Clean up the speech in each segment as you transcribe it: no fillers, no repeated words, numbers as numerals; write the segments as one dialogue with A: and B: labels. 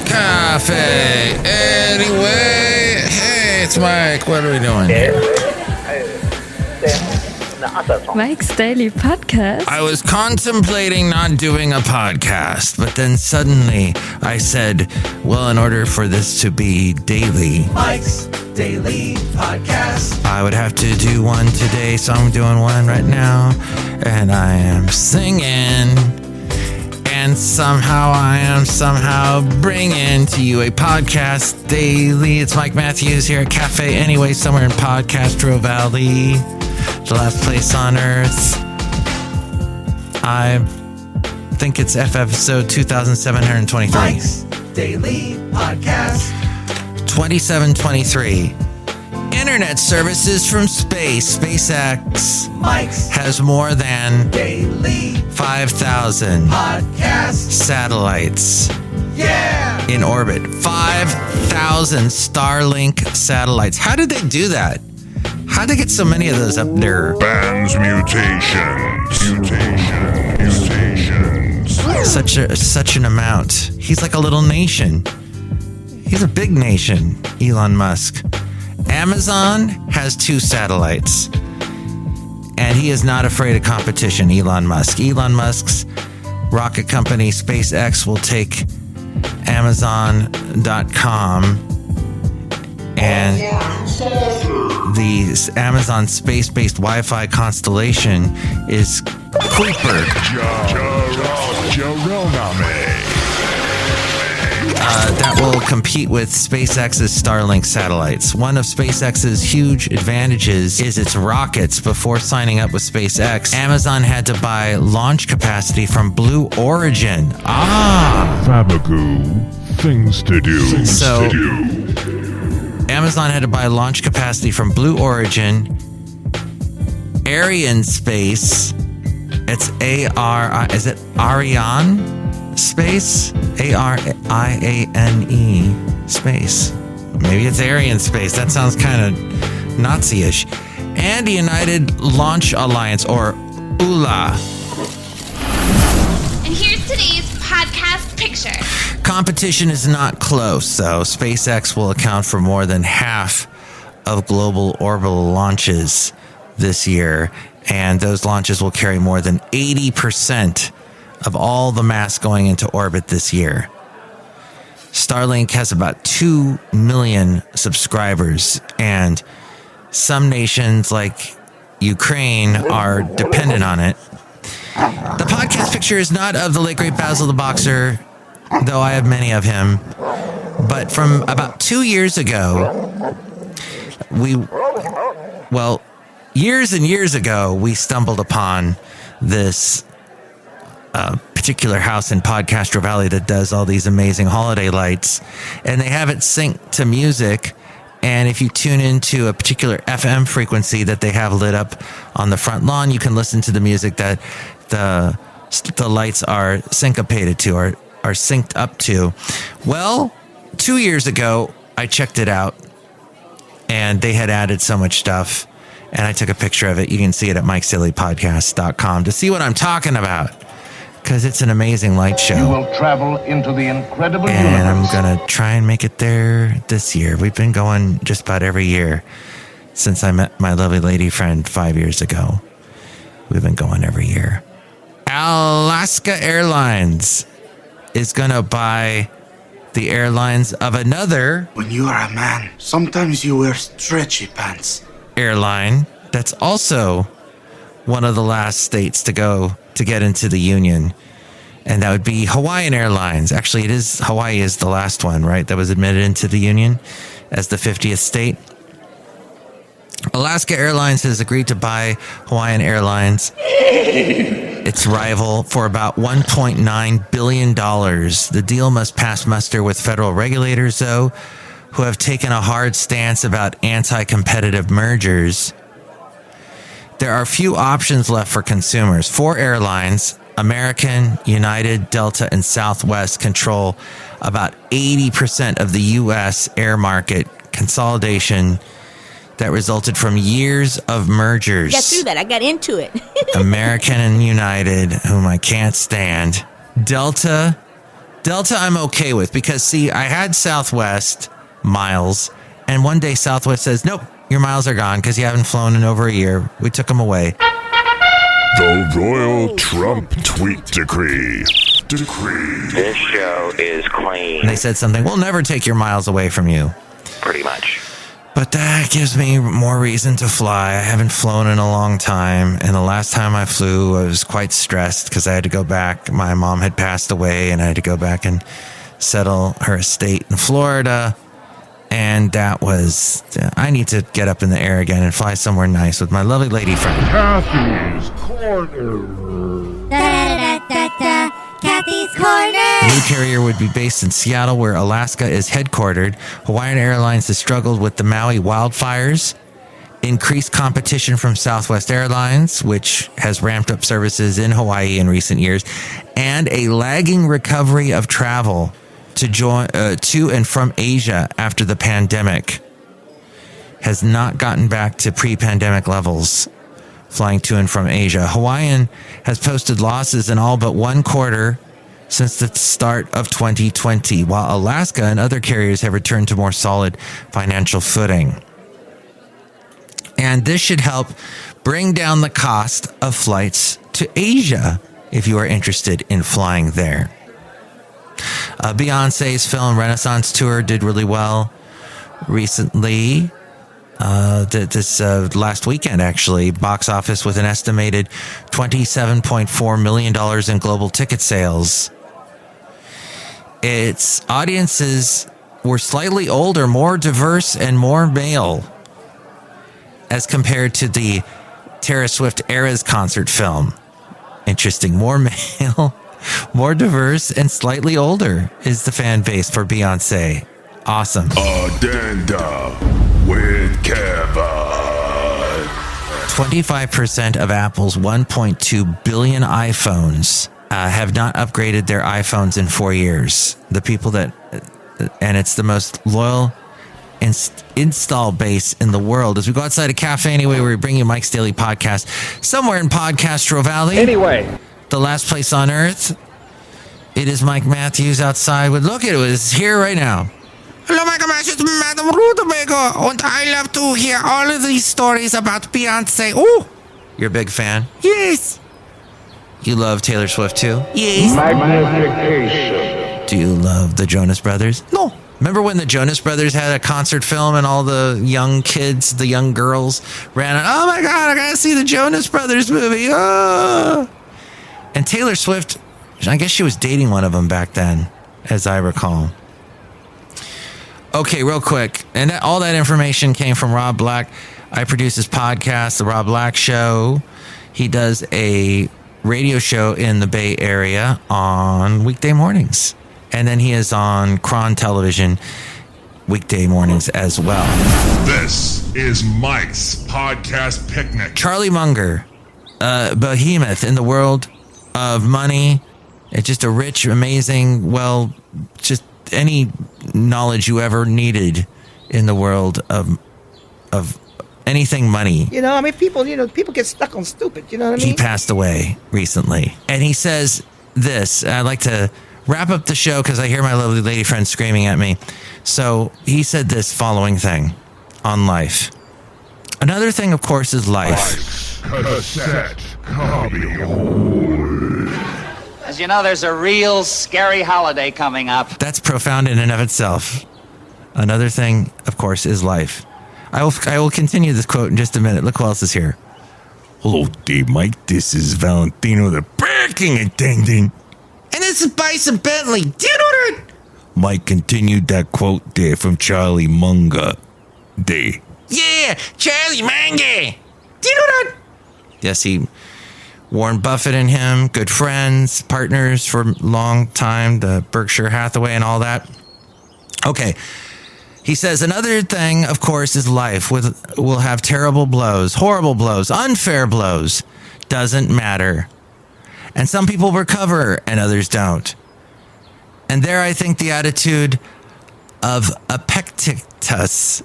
A: Café Anyway. Hey, it's Mike. What are we doing here?
B: Mike's Daily Podcast.
A: I was contemplating not doing a podcast, but then suddenly I said, well, in order for this to be daily,
C: Mike's Daily Podcast,
A: I would have to do one today, so I'm doing one right now. And I am singing. And I am bringing to you a podcast daily. It's Mike Matthews here at Café Anyway, somewhere in Podcastro Valley, the last place on earth. I think it's episode 2723.
C: Mike's Daily Podcast,
A: 2723. Internet services from space. SpaceX
C: Mike's
A: has more than
C: Daily
A: 5,000
C: Podcast,
A: satellites
C: yeah!
A: in orbit. 5,000 Starlink satellites. How did they do that? How did they get so many of those up there?
D: Bans mutations.
A: Such an amount. He's like a little nation. He's a big nation, Elon Musk. Amazon has 2 satellites, and he is not afraid of competition, Elon Musk. Elon Musk's rocket company, SpaceX, will take Amazon.com, and the Amazon space-based Wi-Fi constellation is Kuiper. That will compete with SpaceX's Starlink satellites. One of SpaceX's huge advantages is its rockets. Before signing up with SpaceX, Amazon had to buy launch capacity from Blue Origin.
D: Fabagoo. Things to do.
A: Amazon had to buy launch capacity from Blue Origin. Ariane Space. It's is it Ariane Space? Ariane Space. Maybe it's Aryan Space. That sounds kind of Nazi-ish. And the United Launch Alliance, or ULA.
E: And here's today's podcast picture.
A: Competition is not close, so SpaceX will account for more than half of global orbital launches this year, and those launches will carry more than 80% of all the mass going into orbit this year. Starlink has about 2 million subscribers, and some nations like Ukraine are dependent on it. The podcast picture is not of the late great Basil the Boxer, though I have many of him, but from about 2 years ago, years and years ago, we stumbled upon this particular house in Podcastro Valley that does all these amazing holiday lights, and they have it synced to music. And if you tune into a particular FM frequency that they have lit up on the front lawn, you can listen to the music that the lights are syncopated to, or are synced up to. Well, 2 years ago, I checked it out, and they had added so much stuff, and I took a picture of it. You can see it at MikesDailyPodcast.com to see what I'm talking about, because it's an amazing light show.
F: You will travel into the incredible
A: and
F: universe.
A: I'm going to try and make it there this year. We've been going just about every year since I met my lovely lady friend 5 years ago. We've been going every year. Alaska Airlines is going to buy the airlines of another
G: When you are a man, sometimes you wear stretchy pants.
A: airline that's also one of the last states to get into the union, and that would be Hawaiian Airlines. Actually, Hawaii is the last one, right, that was admitted into the union as the 50th state. Alaska Airlines has agreed to buy Hawaiian Airlines, its rival, for about $1.9 billion. The deal must pass muster with federal regulators, though, who have taken a hard stance about anti-competitive mergers. There are few options left for consumers. 4 airlines, American, United, Delta, and Southwest, control about 80% of the U.S. air market. Consolidation that resulted from years of mergers.
H: Got through that. I got into it.
A: American and United, whom I can't stand. Delta Delta I'm okay with because, see, I had Southwest miles, and one day Southwest says, nope, your miles are gone because you haven't flown in over a year. We took them away.
D: The Royal Trump Tweet Decree.
H: This show is clean.
A: And they said something, we'll never take your miles away from you.
H: Pretty much.
A: But that gives me more reason to fly. I haven't flown in a long time. And the last time I flew, I was quite stressed because I had to go back. My mom had passed away and I had to go back and settle her estate in Florida. And that was, I need to get up in the air again and fly somewhere nice with my lovely lady friend.
D: Kathy's Corner.
E: Kathy's Corner.
A: The new carrier would be based in Seattle, where Alaska is headquartered. Hawaiian Airlines has struggled with the Maui wildfires, increased competition from Southwest Airlines, which has ramped up services in Hawaii in recent years, and a lagging recovery of travel to and from Asia after the pandemic has not gotten back to pre-pandemic levels. Flying to and from Asia. Hawaiian has posted losses in all but one quarter since the start of 2020, while Alaska and other carriers have returned to more solid financial footing. And this should help bring down the cost of flights to Asia if you are interested in flying there. Beyonce's film Renaissance Tour did really well recently. This last weekend, actually, box office with an estimated $27.4 million in global ticket sales. Its audiences were slightly older, more diverse, and more male as compared to the Taylor Swift Eras concert film. Interesting. More male, more diverse, and slightly older is the fan base for Beyonce. Awesome.
D: Addenda with Kevin.
A: 25% of Apple's 1.2 billion iPhones have not upgraded their iPhones in 4 years. The people that, and it's the most loyal install base in the world. As we go outside of Café Anyway, we bring you Mike's Daily Podcast, somewhere in Podcastro Valley.
C: Anyway.
A: The last place on earth. It is Mike Matthews outside with, look at it, it's here right now. Hello, my gosh, it's Madame Rootabega, and I love to hear all of these stories about Beyonce. Oh, you're a big fan? Yes. You love Taylor Swift too? Yes.
D: Magnification.
A: Do you love the Jonas Brothers? No. Remember when the Jonas Brothers had a concert film and all the young kids, the young girls ran out, oh my God, I gotta see the Jonas Brothers movie. Oh. And Taylor Swift, I guess she was dating one of them back then, as I recall. Okay, real quick. And all that information came from Rob Black. I produce his podcast, The Rob Black Show. He does a radio show in the Bay Area on weekday mornings. And then he is on Cron Television weekday mornings as well.
D: This is Mike's Podcast Picnic.
A: Charlie Munger, behemoth in the world of money. It's just a rich, amazing, well, just any knowledge you ever needed in the world of anything money.
I: You know, I mean, people get stuck on stupid. You know what I mean?
A: He passed away recently. And he says this. I'd like to wrap up the show because I hear my lovely lady friend screaming at me. So he said this following thing on life. Another thing, of course, is life.
D: Cassette copy hole.
J: As you know, there's a real scary holiday coming up.
A: That's profound in and of itself. Another thing, of course, is life. I will continue this quote in just a minute. Look who else is here. Hello, Dave Mike. This is Valentino, the parking attendant. And this is Bison Bentley. Do you know that? Mike continued that quote there from Charlie Munger. Day. Yeah, Charlie Munger. Do you know that? Yes, Warren Buffett and him, good friends, partners for a long time, the Berkshire Hathaway and all that. Okay. He says, another thing, of course, is life. We'll have terrible blows, horrible blows, unfair blows. Doesn't matter. And some people recover and others don't. And there I think the attitude of Epictetus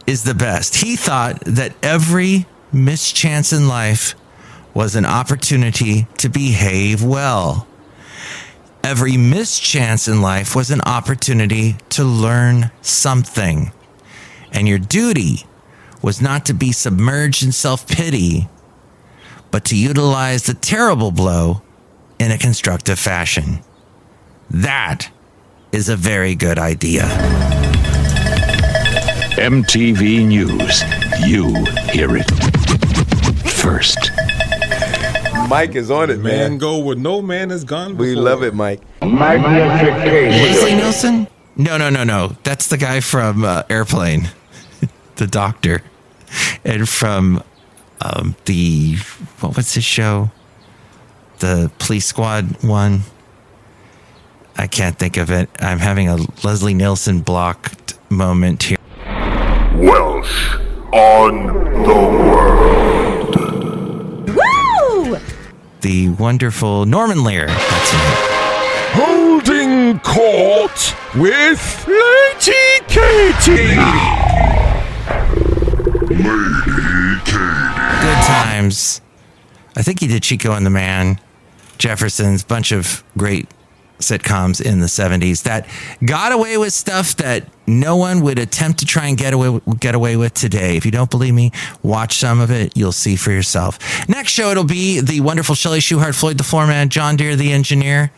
A: is the best. He thought that every mischance in life was an opportunity to behave well. Every mischance in life was an opportunity to learn something. And your duty was not to be submerged in self-pity, but to utilize the terrible blow in a constructive fashion. That is a very good idea.
K: MTV News. You hear it first.
L: Mike is on it, man.
M: Go where no man has gone before.
L: We love it, Mike.
A: Leslie Nielsen? No. That's the guy from Airplane, the doctor, and from what was his show? The police squad one. I can't think of it. I'm having a Leslie Nielsen blocked moment here.
D: Welsh on the world.
B: Woo!
A: The wonderful Norman Lear. That's it.
D: Holding court with Lady Katie. Lady Katie.
A: Good times. I think he did Chico and the Man, Jefferson's, bunch of great sitcoms in the 70s that got away with stuff that no one would attempt to try and get away with today. If you don't believe me, watch some of it. You'll see for yourself. Next show, it'll be the wonderful Chely Shoehart, Floyd the Floorman, John Deere the engineer.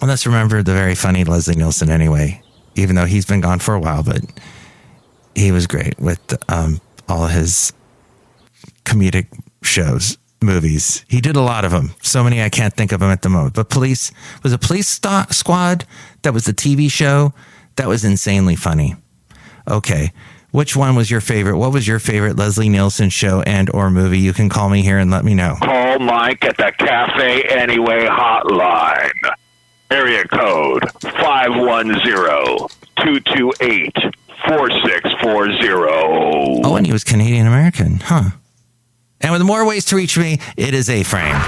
A: And let's remember the very funny Leslie Nielsen anyway, even though he's been gone for a while, but he was great with all of his comedic shows. Movies. He did a lot of them. So many I can't think of them at the moment. But Police Squad, that was the TV show. That was insanely funny. Okay. Which one was your favorite? What was your favorite Leslie Nielsen show and or movie? You can call me here and let me know.
K: Call Mike at the Café Anyway hotline. Area code 510-228-4640.
A: Oh, and he was Canadian American. Huh. And with more ways to reach me, it is A-Frame.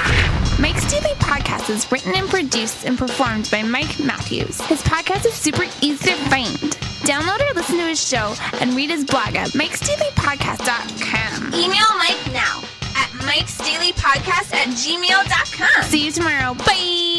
E: Mike's Daily Podcast is written and produced and performed by Mike Matthews. His podcast is super easy to find. Download or listen to his show and read his blog at MikesDailyPodcast.com. Email Mike now at MikesDailyPodcast@gmail.com. See you tomorrow. Bye!